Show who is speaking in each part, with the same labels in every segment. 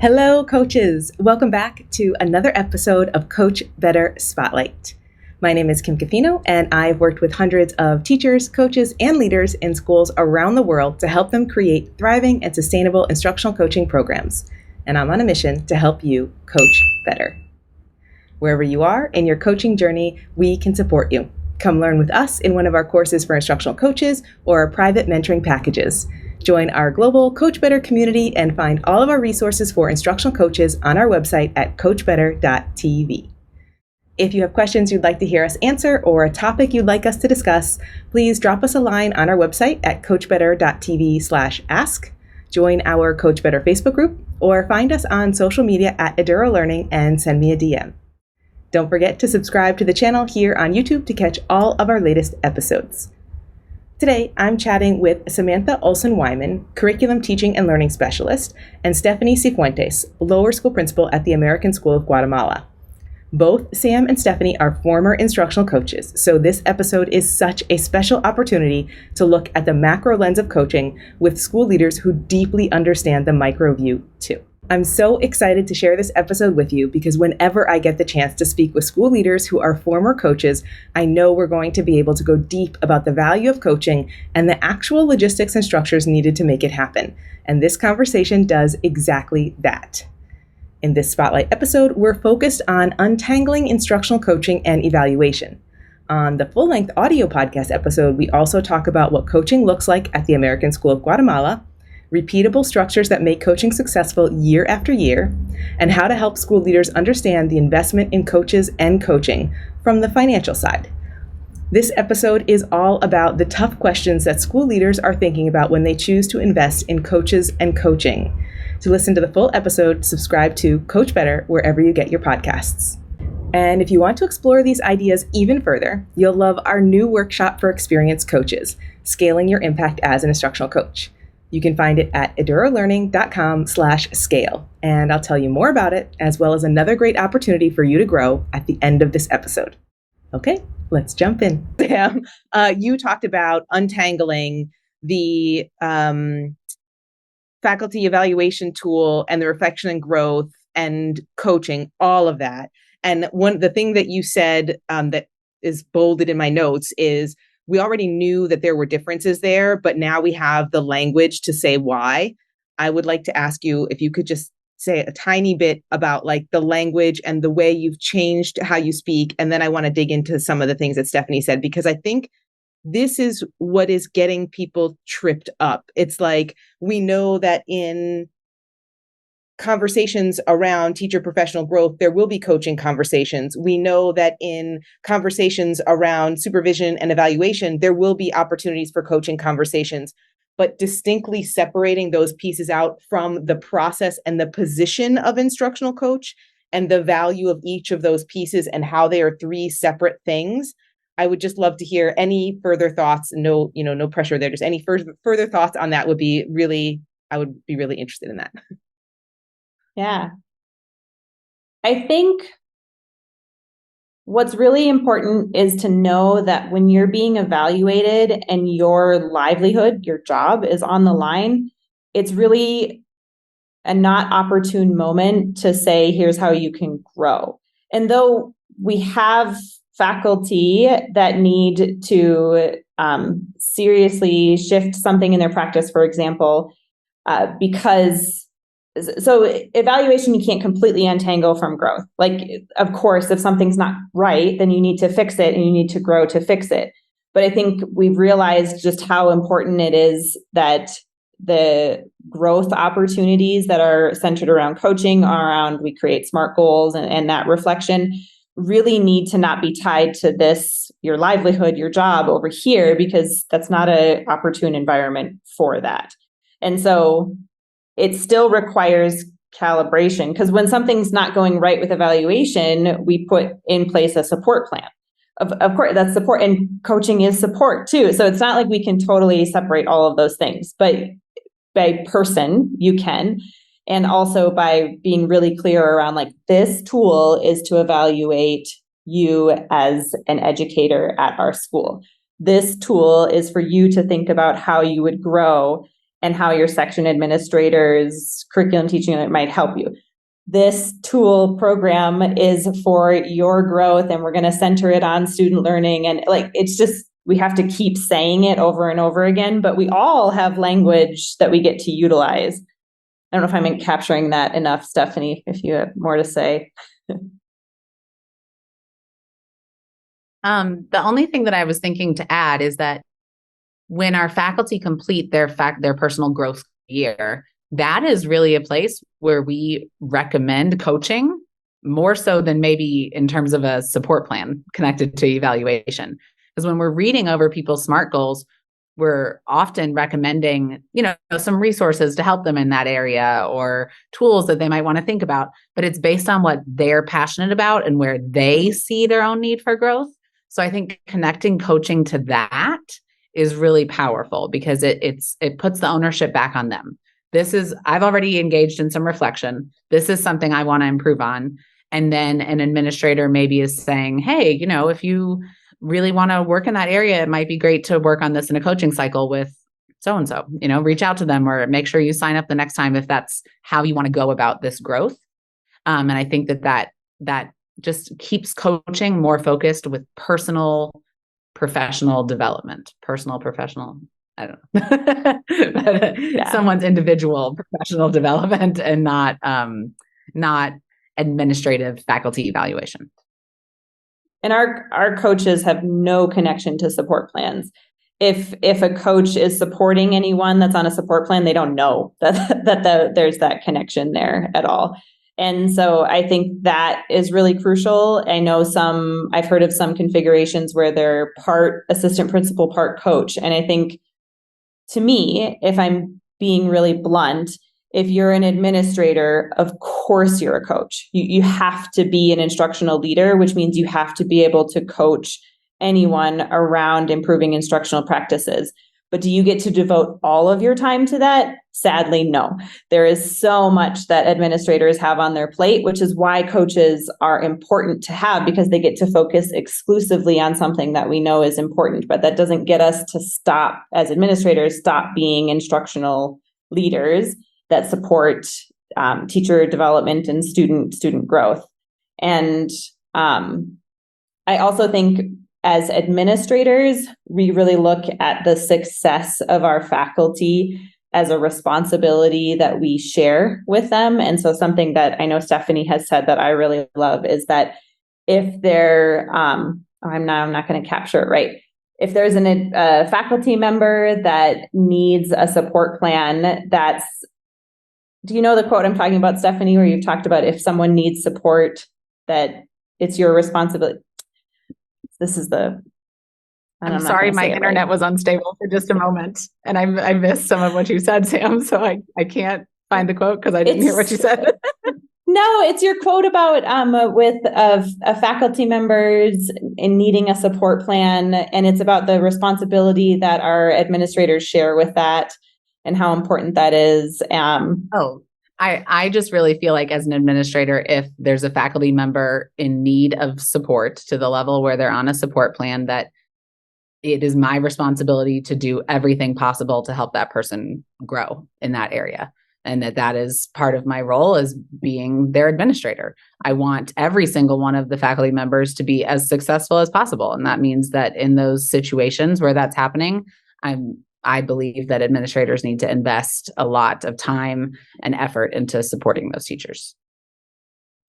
Speaker 1: Hello, coaches. Welcome back to another episode of Coach Better Spotlight. My name is Kim Cafino, and I've worked with hundreds of teachers, coaches, and leaders in schools around the world to help them create thriving and sustainable instructional coaching programs. And I'm on a mission to help you coach better. Wherever you are in your coaching journey, we can support you. Come learn with us in one of our courses for instructional coaches or our private mentoring packages. Join our global Coach Better community and find all of our resources for instructional coaches on our website at coachbetter.tv. If you have questions you'd like to hear us answer or a topic you'd like us to discuss, please drop us a line on our website at coachbetter.tv/ask, join our Coach Better Facebook group, or find us on social media at Eduro Learning and send me a DM. Don't forget to subscribe to the channel here on YouTube to catch all of our latest episodes. Today, I'm chatting with Samantha Olson-Wyman, Curriculum Teaching and Learning Specialist, and Stephanie Cifuentes, Lower School Principal at the American School of Guatemala. Both Sam and Stephanie are former instructional coaches, so this episode is such a special opportunity to look at the macro lens of coaching with school leaders who deeply understand the micro view too. I'm so excited to share this episode with you because whenever I get the chance to speak with school leaders who are former coaches, I know we're going to be able to go deep about the value of coaching and the actual logistics and structures needed to make it happen. And this conversation does exactly that. In this Spotlight episode, we're focused on untangling instructional coaching and evaluation. On the full-length audio podcast episode, we also talk about what coaching looks like at the American School of Guatemala, repeatable structures that make coaching successful year after year, and how to help school leaders understand the investment in coaches and coaching from the financial side. This episode is all about the tough questions that school leaders are thinking about when they choose to invest in coaches and coaching. To listen to the full episode, subscribe to Coach Better wherever you get your podcasts. And if you want to explore these ideas even further, you'll love our new workshop for experienced coaches, Scaling Your Impact as an Instructional Coach. You can find it at edurolearning.com/scale, and I'll tell you more about it, as well as another great opportunity for you to grow at the end of this episode. Okay, let's jump in. Sam, you talked about untangling the faculty evaluation tool and the reflection and growth and coaching, all of that. And the thing that you said that is bolded in my notes is we already knew that there were differences there, but now we have the language to say why. I would like to ask you if you could just say a tiny bit about like the language and the way you've changed how you speak. And then I want to dig into some of the things that Stephanie said, because I think this is what is getting people tripped up. It's like, we know that in conversations around teacher professional growth, there will be coaching conversations. We know that in conversations around supervision and evaluation, there will be opportunities for coaching conversations, but distinctly separating those pieces out from the process and the position of instructional coach and the value of each of those pieces and how they are three separate things. I would just love to hear any further thoughts. No pressure there. Just any further thoughts on that I would be really interested in that.
Speaker 2: Yeah. I think what's really important is to know that when you're being evaluated and your livelihood, your job is on the line, it's really a not opportune moment to say, here's how you can grow. And though we have faculty that need to seriously shift something in their practice, for example, so evaluation, you can't completely untangle from growth. Like, of course, if something's not right, then you need to fix it and you need to grow to fix it. But I think we've realized just how important it is that the growth opportunities that are centered around coaching, around we create SMART goals and that reflection really need to not be tied to this, your livelihood, your job over here, because that's not an opportune environment for that. And so it still requires calibration, because when something's not going right with evaluation, we put in place a support plan. Of course, that's support, and coaching is support too. So it's not like we can totally separate all of those things, but by person, you can. And also by being really clear around like, this tool is to evaluate you as an educator at our school. This tool is for you to think about how you would grow and how your section administrator's curriculum teaching unit might help you. This tool program is for your growth, and we're going to center it on student learning. And like, it's just, we have to keep saying it over and over again, but we all have language that we get to utilize. I don't know if I'm capturing that enough, Stephanie, if you have more to say.
Speaker 3: The only thing that I was thinking to add is that when our faculty complete their personal growth year, that is really a place where we recommend coaching more so than maybe in terms of a support plan connected to evaluation. Because when we're reading over people's SMART goals, we're often recommending, some resources to help them in that area or tools that they might want to think about, but it's based on what they're passionate about and where they see their own need for growth. So I think connecting coaching to that is really powerful because it puts the ownership back on them. I've already engaged in some reflection. This is something I want to improve on. And then an administrator maybe is saying, hey, if you really want to work in that area, it might be great to work on this in a coaching cycle with so-and-so, reach out to them or make sure you sign up the next time if that's how you want to go about this growth. And I think that just keeps coaching more focused with personal, professional development, I don't know, but, someone's individual professional development and not administrative faculty evaluation.
Speaker 2: And our coaches have no connection to support plans. If a coach is supporting anyone that's on a support plan, they don't know that there's that connection there at all. And so I think that is really crucial. I know I've heard of some configurations where they're part assistant principal, part coach. And I think, to me, if I'm being really blunt, if you're an administrator, of course you're a coach. You have to be an instructional leader, which means you have to be able to coach anyone around improving instructional practices. But do you get to devote all of your time to that? Sadly, no. There is so much that administrators have on their plate, which is why coaches are important to have, because they get to focus exclusively on something that we know is important. But that doesn't get us to stop, as administrators, stop being instructional leaders that support teacher development and student growth. And I also think as administrators, we really look at the success of our faculty as a responsibility that we share with them. And so something that I know Stephanie has said that I really love is that if they're, I'm not going to capture it right. If there's a faculty member that needs a support plan, do you know the quote I'm talking about, Stephanie, where you've talked about if someone needs support, that it's your responsibility? This is I'm
Speaker 3: sorry, my internet was unstable for just a moment, and I missed some of what you said, Sam. So I can't find the quote because I didn't hear what you said.
Speaker 2: No, it's your quote about with faculty members in needing a support plan, and it's about the responsibility that our administrators share with that and how important that is.
Speaker 3: I just really feel like as an administrator, if there's a faculty member in need of support to the level where they're on a support plan, that it is my responsibility to do everything possible to help that person grow in that area. And that is part of my role as being their administrator. I want every single one of the faculty members to be as successful as possible. And that means that in those situations where that's happening, I believe that administrators need to invest a lot of time and effort into supporting those teachers.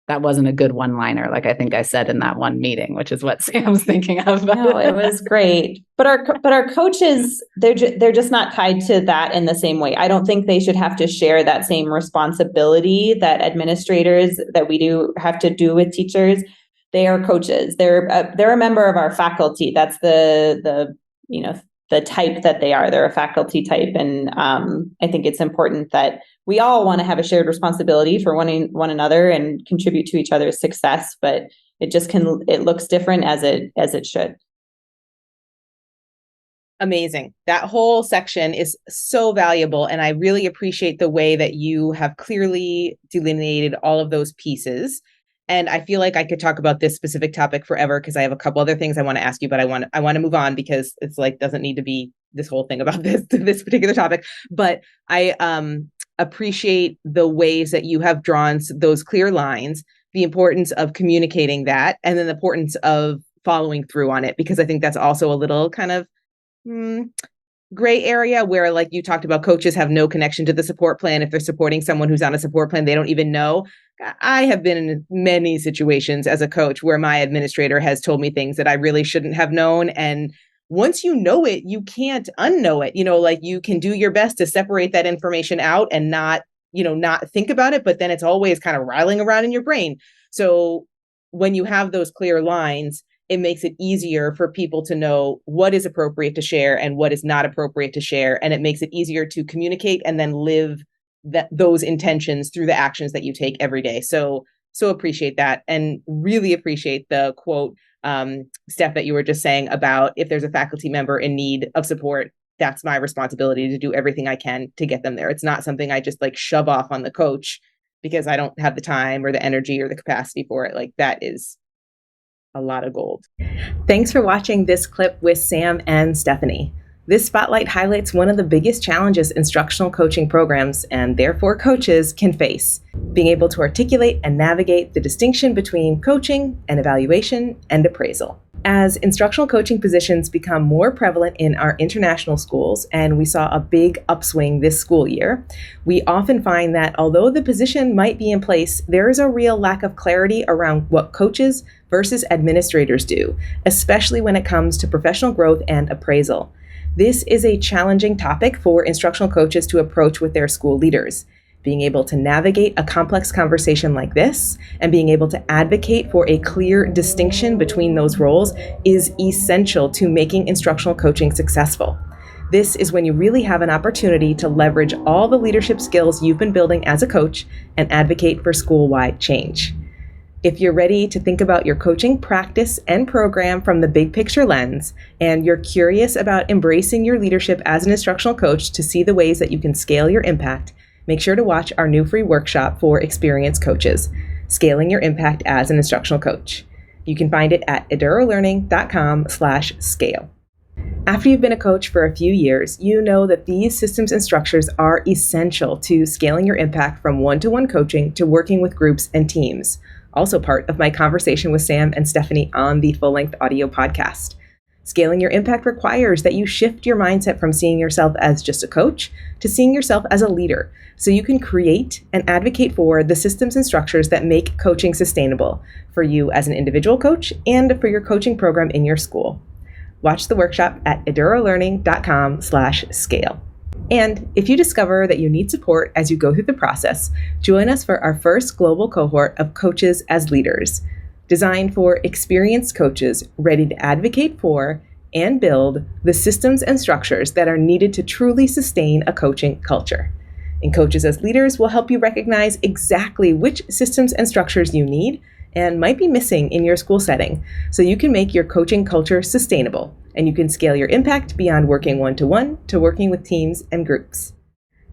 Speaker 3: That wasn't a good one-liner, like I think I said in that one meeting, which is what Sam's thinking of.
Speaker 2: No, it was great. But our coaches, they're just not tied to that in the same way. I don't think they should have to share that same responsibility that administrators that we do have to do with teachers. They are coaches. They're a member of our faculty. That's the type that they are. They're a faculty type. And I think it's important that we all want to have a shared responsibility for one another and contribute to each other's success, but it looks different as it should.
Speaker 1: Amazing. That whole section is so valuable. And I really appreciate the way that you have clearly delineated all of those pieces. And I feel like I could talk about this specific topic forever because I have a couple other things I want to ask you, but I want to move on because it's like doesn't need to be this whole thing about this particular topic, but I appreciate the ways that you have drawn those clear lines, the importance of communicating that, and then the importance of following through on it, because I think that's also a little kind of gray area where, like you talked about, coaches have no connection to the support plan. If they're supporting someone who's on a support plan, they don't even know. I have been in many situations as a coach where my administrator has told me things that I really shouldn't have known. And once you know it, you can't unknow it. Like you can do your best to separate that information out and not think about it, but then it's always kind of rattling around in your brain. So when you have those clear lines, it makes it easier for people to know what is appropriate to share and what is not appropriate to share. And it makes it easier to communicate and then live those intentions through the actions that you take every day. So appreciate that, and really appreciate the quote, Steph, that you were just saying about if there's a faculty member in need of support, that's my responsibility to do everything I can to get them there. It's not something I just like shove off on the coach because I don't have the time or the energy or the capacity for it. Like that is a lot of gold. Thanks for watching this clip with Sam and Stephanie. This spotlight highlights one of the biggest challenges instructional coaching programs, and therefore coaches, can face: being able to articulate and navigate the distinction between coaching and evaluation and appraisal. As instructional coaching positions become more prevalent in our international schools, and we saw a big upswing this school year, we often find that although the position might be in place, there is a real lack of clarity around what coaches versus administrators do, especially when it comes to professional growth and appraisal. This is a challenging topic for instructional coaches to approach with their school leaders. Being able to navigate a complex conversation like this and being able to advocate for a clear distinction between those roles is essential to making instructional coaching successful. This is when you really have an opportunity to leverage all the leadership skills you've been building as a coach and advocate for school-wide change. If you're ready to think about your coaching practice and program from the big picture lens, and you're curious about embracing your leadership as an instructional coach to see the ways that you can scale your impact, make sure to watch our new free workshop for experienced coaches, Scaling Your Impact as an Instructional Coach. You can find it at edurolearning.com/scale. After you've been a coach for a few years, you know that these systems and structures are essential to scaling your impact from one-to-one coaching to working with groups and teams. Also part of my conversation with Sam and Stephanie on the full-length audio podcast. Scaling your impact requires that you shift your mindset from seeing yourself as just a coach to seeing yourself as a leader, so you can create and advocate for the systems and structures that make coaching sustainable for you as an individual coach and for your coaching program in your school. Watch the workshop at edurolearning.com/scale. And if you discover that you need support as you go through the process, join us for our first global cohort of Coaches as Leaders, designed for experienced coaches ready to advocate for and build the systems and structures that are needed to truly sustain a coaching culture. And Coaches as Leaders will help you recognize exactly which systems and structures you need and might be missing in your school setting, so you can make your coaching culture sustainable and you can scale your impact beyond working one-to-one to working with teams and groups.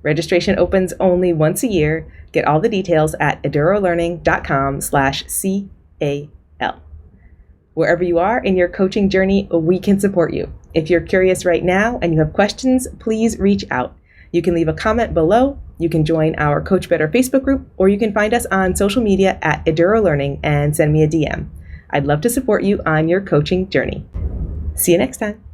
Speaker 1: Registration opens only once a year. Get all the details at edurolearning.com/CAL. Wherever you are in your coaching journey, we can support you. If you're curious right now and you have questions, please reach out. You can leave a comment below, you can join our Coach Better Facebook group, or you can find us on social media at Eduro Learning and send me a DM. I'd love to support you on your coaching journey. See you next time.